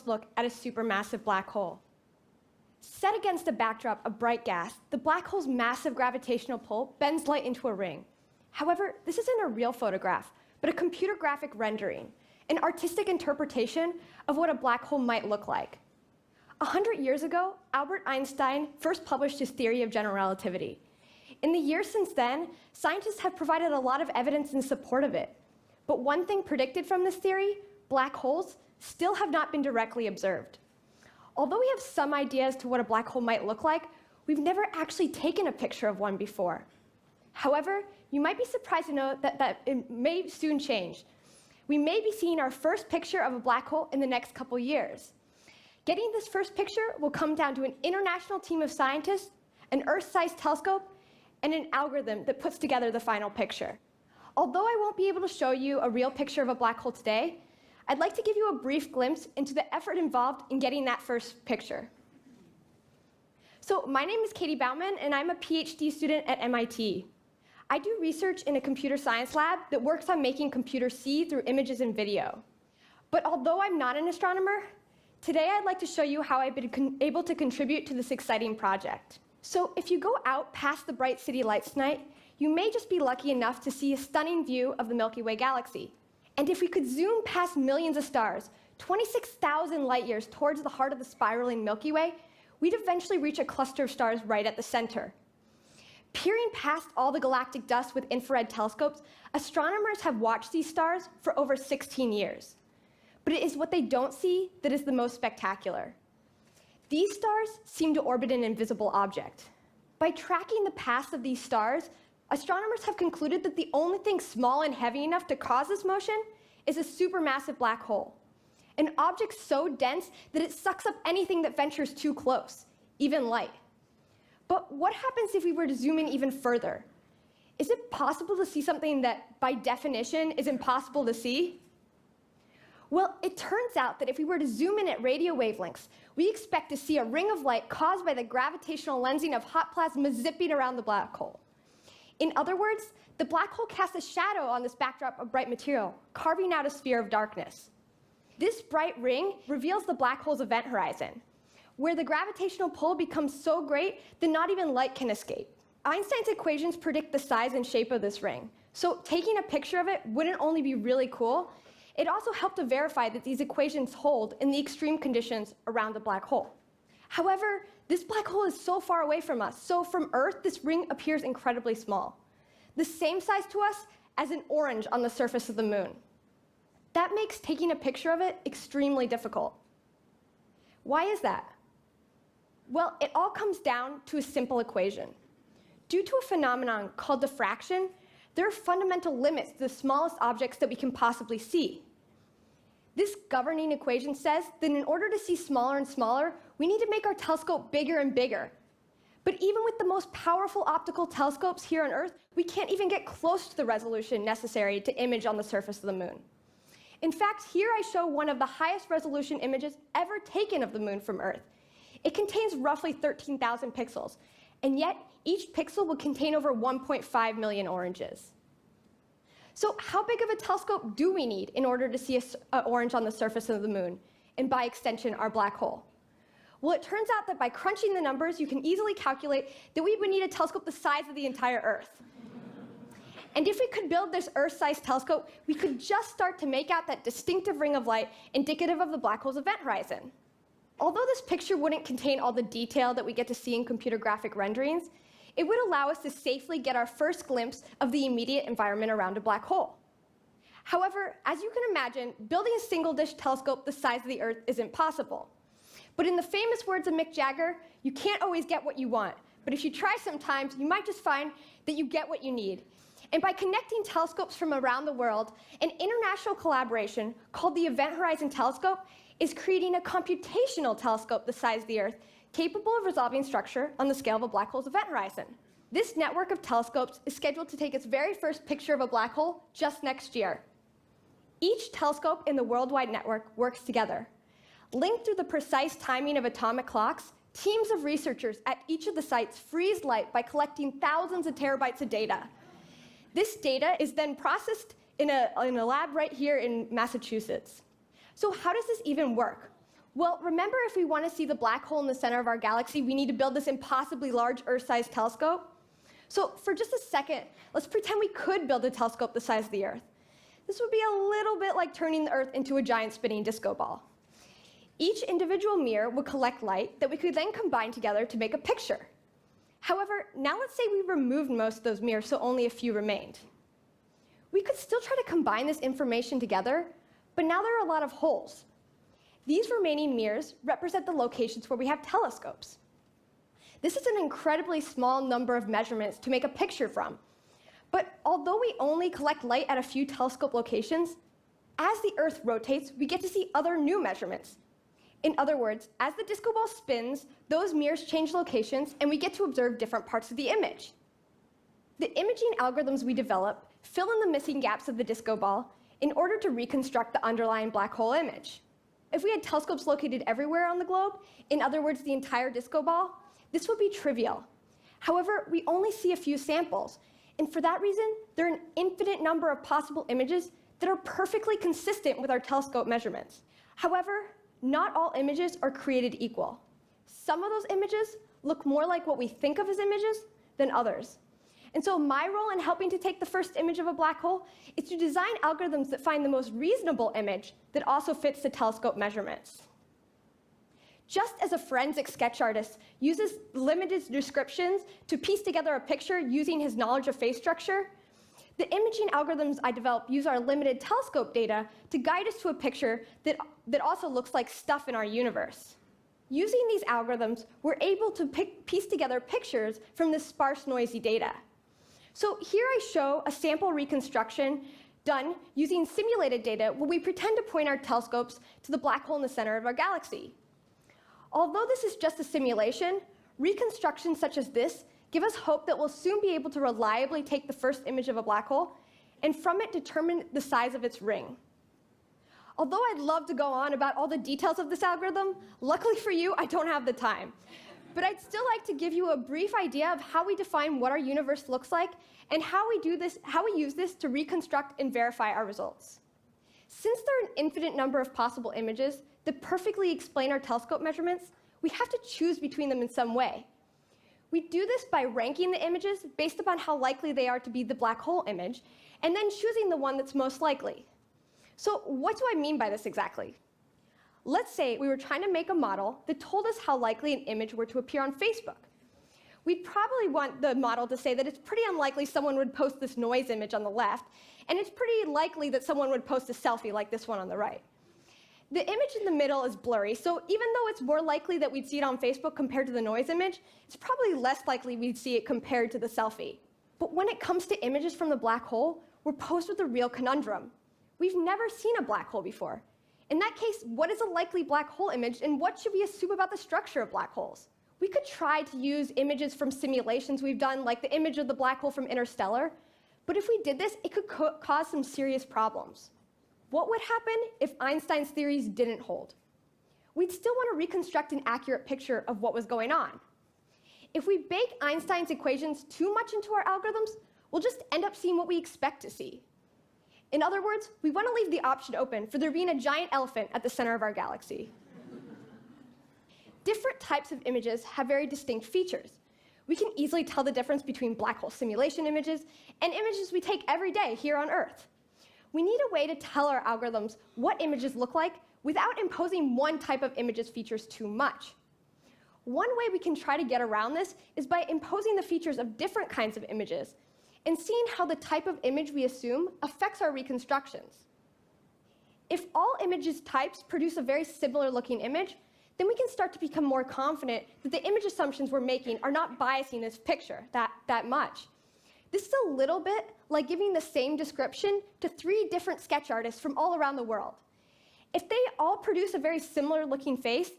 look at a supermassive black hole. Set against a backdrop of bright gas, the black hole's massive gravitational pull bends light into a ring. However, this isn't a real photograph, but a computer graphic rendering, an artistic interpretation of what a black hole might look like. 100 years ago, Albert Einstein first published his theory of general relativity. In the years since then, scientists have provided a lot of evidence in support of it. But one thing predicted from this theory, black holes, still have not been directly observed. Although we have some idea as to what a black hole might look like, we've never actually taken a picture of one before. However, you might be surprised to know that it may soon change. We may be seeing our first picture of a black hole in the next couple years. Getting this first picture will come down to an international team of scientists, an Earth-sized telescope, and an algorithm that puts together the final picture. Although I won't be able to show you a real picture of a black hole today, I'd like to give you a brief glimpse into the effort involved in getting that first picture. So my name is Katie Bouman, and I'm a PhD student at MIT. I do research in a computer science lab that works on making computers see through images and video. But although I'm not an astronomer, today I'd like to show you how I've been able to contribute to this exciting project. So if you go out past the bright city lights tonight, you may just be lucky enough to see a stunning view of the Milky Way galaxy. And if we could zoom past millions of stars, 26,000 light years towards the heart of the spiraling Milky Way, we'd eventually reach a cluster of stars right at the center. Peering past all the galactic dust with infrared telescopes, astronomers have watched these stars for over 16 years. But it is what they don't see that is the most spectacular. These stars seem to orbit an invisible object. By tracking the paths of these stars, astronomers have concluded that the only thing small and heavy enough to cause this motion is a supermassive black hole, an object so dense that it sucks up anything that ventures too close, even light. But what happens if we were to zoom in even further? Is it possible to see something that, by definition, is impossible to see? Well, it turns out that if we were to zoom in at radio wavelengths, we expect to see a ring of light caused by the gravitational lensing of hot plasma zipping around the black hole. In other words, the black hole casts a shadow on this backdrop of bright material, carving out a sphere of darkness. This bright ring reveals the black hole's event horizon, where the gravitational pull becomes so great that not even light can escape. Einstein's equations predict the size and shape of this ring, so taking a picture of it wouldn't only be really cool, it also helped to verify that these equations hold in the extreme conditions around the black hole. However, this black hole is so far away from us, so from Earth, this ring appears incredibly small, the same size to us as an orange on the surface of the moon. That makes taking a picture of it extremely difficult. Why is that? Well, it all comes down to a simple equation. Due to a phenomenon called diffraction, there are fundamental limits to the smallest objects that we can possibly see. This governing equation says that in order to see smaller and smaller, we need to make our telescope bigger and bigger. But even with the most powerful optical telescopes here on Earth, we can't even get close to the resolution necessary to image on the surface of the moon. In fact, here I show one of the highest resolution images ever taken of the moon from Earth. It contains roughly 13,000 pixels, and yet each pixel will contain over 1.5 million oranges. So how big of a telescope do we need in order to see an orange on the surface of the moon, and by extension, our black hole? Well, it turns out that by crunching the numbers, you can easily calculate that we would need a telescope the size of the entire Earth. And if we could build this Earth-sized telescope, we could just start to make out that distinctive ring of light indicative of the black hole's event horizon. Although this picture wouldn't contain all the detail that we get to see in computer graphic renderings, it would allow us to safely get our first glimpse of the immediate environment around a black hole. However, as you can imagine, building a single-dish telescope the size of the Earth isn't possible. But in the famous words of Mick Jagger, you can't always get what you want, but if you try sometimes, you might just find that you get what you need. And by connecting telescopes from around the world, an international collaboration called the Event Horizon Telescope is creating a computational telescope the size of the Earth, capable of resolving structure on the scale of a black hole's event horizon. This network of telescopes is scheduled to take its very first picture of a black hole just next year. Each telescope in the worldwide network works together. Linked through the precise timing of atomic clocks, teams of researchers at each of the sites freeze light by collecting thousands of terabytes of data. This data is then processed in a lab right here in Massachusetts. So how does this even work? Well, remember, if we want to see the black hole in the center of our galaxy, we need to build this impossibly large Earth-sized telescope. So for just a second, let's pretend we could build a telescope the size of the Earth. This would be a little bit like turning the Earth into a giant spinning disco ball. Each individual mirror would collect light that we could then combine together to make a picture. However, now let's say we removed most of those mirrors, so only a few remained. We could still try to combine this information together, but now there are a lot of holes. These remaining mirrors represent the locations where we have telescopes. This is an incredibly small number of measurements to make a picture from. But although we only collect light at a few telescope locations, as the Earth rotates, we get to see other new measurements. In other words, as the disco ball spins, those mirrors change locations, and we get to observe different parts of the image. The imaging algorithms we develop fill in the missing gaps of the disco ball in order to reconstruct the underlying black hole image. If we had telescopes located everywhere on the globe, in other words, the entire disco ball, this would be trivial. However, we only see a few samples, and for that reason, there are an infinite number of possible images that are perfectly consistent with our telescope measurements. However, not all images are created equal. Some of those images look more like what we think of as images than others. And so my role in helping to take the first image of a black hole is to design algorithms that find the most reasonable image that also fits the telescope measurements. Just as a forensic sketch artist uses limited descriptions to piece together a picture using his knowledge of face structure, the imaging algorithms I develop use our limited telescope data to guide us to a picture that also looks like stuff in our universe. Using these algorithms, we're able to piece together pictures from this sparse, noisy data. So here I show a sample reconstruction done using simulated data where we pretend to point our telescopes to the black hole in the center of our galaxy. Although this is just a simulation, reconstructions such as this give us hope that we'll soon be able to reliably take the first image of a black hole and from it determine the size of its ring. Although I'd love to go on about all the details of this algorithm, luckily for you, I don't have the time. But I'd still like to give you a brief idea of how we define what our universe looks like and how we use this to reconstruct and verify our results. Since there are an infinite number of possible images that perfectly explain our telescope measurements, we have to choose between them in some way. We do this by ranking the images based upon how likely they are to be the black hole image, and then choosing the one that's most likely. So what do I mean by this exactly? Let's say we were trying to make a model that told us how likely an image were to appear on Facebook. We'd probably want the model to say that it's pretty unlikely someone would post this noise image on the left, and it's pretty likely that someone would post a selfie like this one on the right. The image in the middle is blurry, so even though it's more likely that we'd see it on Facebook compared to the noise image, it's probably less likely we'd see it compared to the selfie. But when it comes to images from the black hole, we're posed with a real conundrum. We've never seen a black hole before. In that case, what is a likely black hole image, and what should we assume about the structure of black holes? We could try to use images from simulations we've done, like the image of the black hole from Interstellar, but if we did this, it could cause some serious problems. What would happen if Einstein's theories didn't hold? We'd still want to reconstruct an accurate picture of what was going on. If we bake Einstein's equations too much into our algorithms, we'll just end up seeing what we expect to see. In other words, we want to leave the option open for there being a giant elephant at the center of our galaxy. Different types of images have very distinct features. We can easily tell the difference between black hole simulation images and images we take every day here on Earth. We need a way to tell our algorithms what images look like without imposing one type of image's features too much. One way we can try to get around this is by imposing the features of different kinds of images and seeing how the type of image we assume affects our reconstructions. If all images types produce a very similar looking image, then we can start to become more confident that the image assumptions we're making are not biasing this picture that much. This is a little bit like giving the same description to 3 different sketch artists from all around the world. If they all produce a very similar looking face,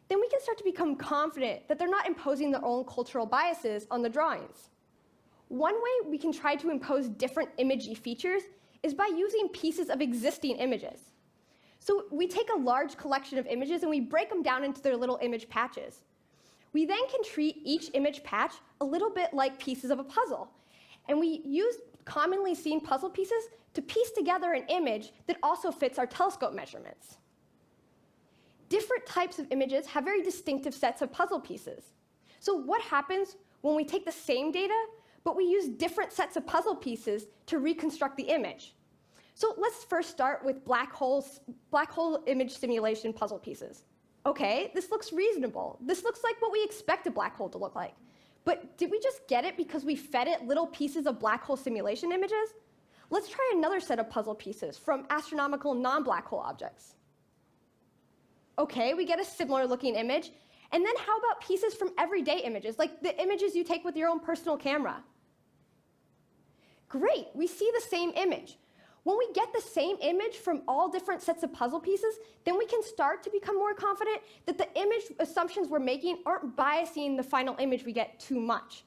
then we can start to become confident that they're not imposing their own cultural biases on the drawings. One way we can try to impose different imagey features is by using pieces of existing images. So we take a large collection of images and we break them down into their little image patches. We then can treat each image patch a little bit like pieces of a puzzle. And we use commonly seen puzzle pieces to piece together an image that also fits our telescope measurements. different types of images have very distinctive sets of puzzle pieces. So what happens when we take the same data, but we use different sets of puzzle pieces to reconstruct the image? So let's first start with black hole image simulation puzzle pieces. Okay, this looks reasonable. This looks like what we expect a black hole to look like. But did we just get it because we fed it little pieces of black hole simulation images? Let's try another set of puzzle pieces from astronomical non-black hole objects. Okay, we get a similar looking image. And then how about pieces from everyday images, like the images you take with your own personal camera? Great, we see the same image. When we get the same image from all different sets of puzzle pieces, then we can start to become more confident that the image assumptions we're making aren't biasing the final image we get too much.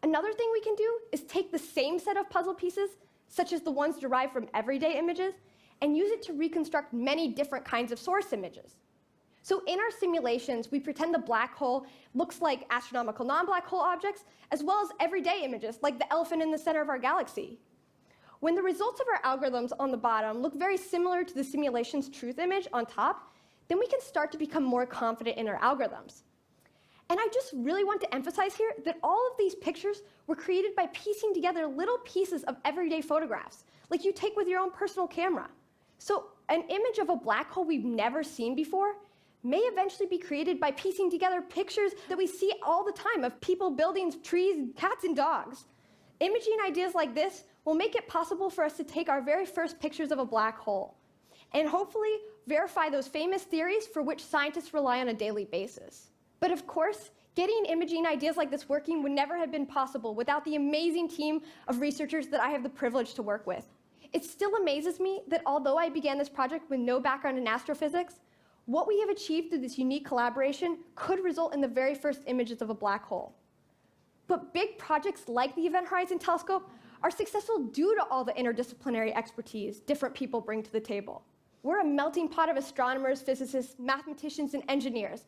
Another thing we can do is take the same set of puzzle pieces, such as the ones derived from everyday images, and use it to reconstruct many different kinds of source images. So in our simulations, we pretend the black hole looks like astronomical non-black hole objects, as well as everyday images, like the elephant in the center of our galaxy. When the results of our algorithms on the bottom look very similar to the simulation's truth image on top, then we can start to become more confident in our algorithms. And I just really want to emphasize here that all of these pictures were created by piecing together little pieces of everyday photographs, like you take with your own personal camera. So an image of a black hole we've never seen before may eventually be created by piecing together pictures that we see all the time of people, buildings, trees, cats, and dogs. Imaging ideas like this will make it possible for us to take our very first pictures of a black hole and hopefully verify those famous theories for which scientists rely on a daily basis. But of course, getting imaging ideas like this working would never have been possible without the amazing team of researchers that I have the privilege to work with. It still amazes me that although I began this project with no background in astrophysics, what we have achieved through this unique collaboration could result in the very first images of a black hole. But big projects like the Event Horizon Telescope are successful due to all the interdisciplinary expertise different people bring to the table. We're a melting pot of astronomers, physicists, mathematicians, and engineers,